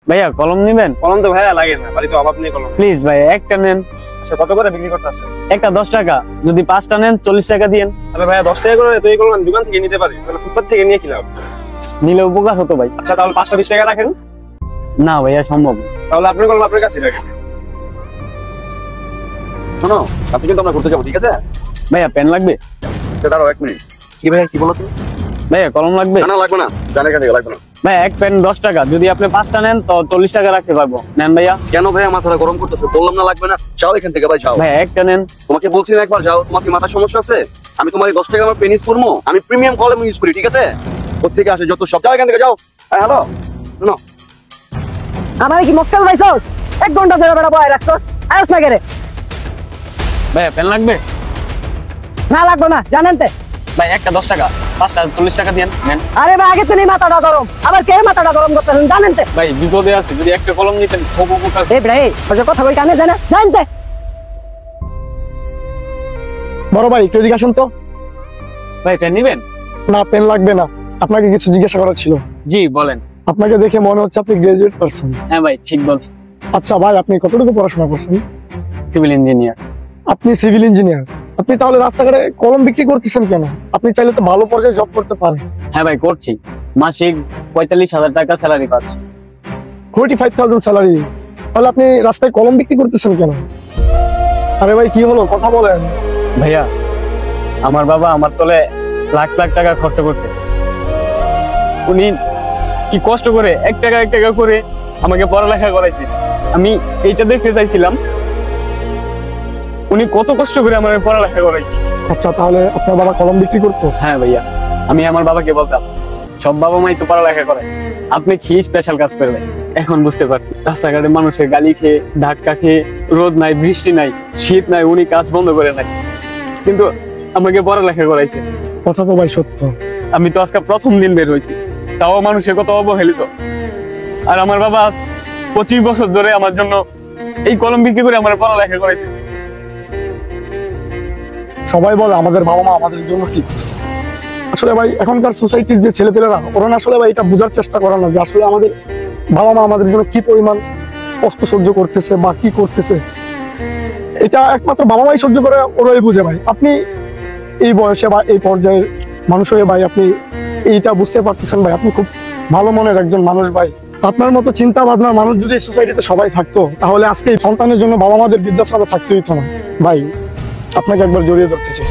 ভাইয়া কলম নিবেন? কলম তো ভাইয়া লাগে না, বাড়িতে অভাব নেই কলম। প্লিজ ভাই একটা নেন। আচ্ছা কত করে বিক্রি করতেছে? একটা 10 টাকা, যদি 5টা নেন 40 টাকা দিয়েন। তাহলে ভাইয়া 10 টাকা করে তো এই কলম আমি দোকান থেকে নিতে পারি, তাহলে ফুটপাত থেকে নিয়ে কি লাভ? নিলে উপকার হতো ভাই। আচ্ছা তাহলে 5টা 20 টাকা রাখেন। না ভাইয়া সম্ভব না। তাহলে আপনার কলম আপনার কাছে রাখেন। শোনো, আপনি কিন্তু আমরা ঘুরতে যাবো, ঠিক আছে? ভাইয়া পেন লাগবে? দাঁড়াও 1 মিনিট। কি ভাইয়া কি বলো তুমি? ভাইয়া কলম লাগবে? না লাগবে না, জানে কেন লাগবে না। ভাইয়া এক পেন 10 টাকা, যদি আপনি 5টা নেন তো 40 টাকা রাখতে পারবো। নেন ভাইয়া। কেন ভাইয়া মাথাটা গরম করতেছো? বললাম না লাগবে না, যাও এখান থেকে ভাই, যাও। ভাইয়া একটা নেন। তোমাকে বলছি না একবার যাও, তোমার কি মাথার সমস্যা আছে? আমি তোমার 10 টাকা আমার পেন ইউজ করবো, আমি প্রিমিয়াম কলম ইউজ করি, ঠিক আছে? কোথেকে আসে যত সব, যাও এখান থেকে যাও। হ্যালো শোনো, আমার কি মক্কেল ভাইছস? 1 ঘন্টা ধরে বেড়া বয় রাখছস, আয়স না করে। ভাইয়া পেন লাগবে? না লাগবে না, জানেন তে। ভাই একটা 10 টাকা, 5টা 40 টাকা দিয়েন। নেন। আরে ভাই আগে তুমি মাথাটা গরম, আবার কে মাথাটা গরম করতেছেন জানেন তে। ভাই বিপদে আছে, যদি একটা কলম নিতেন খুব উপকার। এই ভাই ওই যে কথা কই কানে জানা জানেন তে। বড় ভাই একটু এদিকে আসুন তো। ভাই পেন নিবেন? না পেন লাগবে না, আপনাকে কিছু জিজ্ঞাসা করার ছিল। জি বলেন। আপনাকে দেখে মনে হচ্ছে আপনি গ্রাজুয়েট পারসন। হ্যাঁ ভাই ঠিক বলছেন। আচ্ছা ভাই, আপনি কতটুকু পড়াশোনা করছেন? Civil engineer. আপনি সিভিল ইঞ্জিনিয়ার, আপনি তাহলে রাস্তাঘাটে কলম বিক্রি করতেছেন কেন? আপনি চাইলে তো ভালো পর্যায়ে জব করতে পারেন। হ্যাঁ ভাই করছি, মাসিক 45,000 টাকা স্যালারি পাচ্ছি। 45,000 স্যালারি, তাহলে আপনি রাস্তায় কলম বিক্রি করতেছেন কেন? আরে ভাই কি হলো, কথা বলেন। ভাইয়া আমার বাবা আমার তলে লাখ লাখ টাকা খরচ করতে, উনি কি কষ্ট করে এক টাকা করে আমাকে পড়ালেখা করাইছে। আমি এইটা দেখতে চাইছিলাম উনি কত কষ্ট করে আমার পড়ালেখা করাইছে। আচ্ছা তাহলে আপনার বাবা কলম বিক্রি করতো? হ্যাঁ ভাইয়া, আমি আমার বাবাকে বলতাম সব বাবা মাই তো পড়ালেখা করে, আপনি কি স্পেশাল কাজ করে গেছেন। এখন বুঝতে পারছি রাস্তাঘাটে মানুষের গালি খেয়ে, ধাক্কা খেয়ে, রোদ নাই বৃষ্টি নাই শীত নাই, উনি কাজ বন্ধ করে নাই, কিন্তু আমাকে পড়ালেখা করাইছে। কথা তো ভাই সত্য। আমি তো আজকে প্রথম দিন বের হয়েছি, তাও মানুষের কত অবহেলিত। আর আমার বাবা 25 বছর ধরে আমার জন্য এই কলম বিক্রি করে আমার পড়ালেখা করেছে। সবাই বলে আমাদের বাবা মা আমাদের জন্য কি করছে। আসলে ভাই এখনকার সোসাইটির যে ছেলেপেলেরা, ওরা আসলে ভাই এটা বোঝার চেষ্টা করে না যে আসলে আমাদের বাবা মা আমাদের জন্য কি পরিমাণ কষ্ট সহ্য করতেছে বা কি করতেছে। এটা একমাত্র বাবা মাই সহ্য করে, ওরাই বুঝে ভাই। আপনি এই বয়সে বা এই পর্যায়ের মানুষ হয়ে ভাই আপনি এইটা বুঝতে পারতেছেন ভাই, আপনি খুব ভালো মনের একজন মানুষ ভাই। আপনার মতো চিন্তা ভাবনার মানুষ যদি সোসাইটিতে সবাই থাকতো, তাহলে আজকে এই সন্তানের জন্য বাবা মাদের বৃদ্ধাশ্রমে থাকতে হইতো না ভাই। আপনাকে একবার জড়িয়ে ধরতে চাই।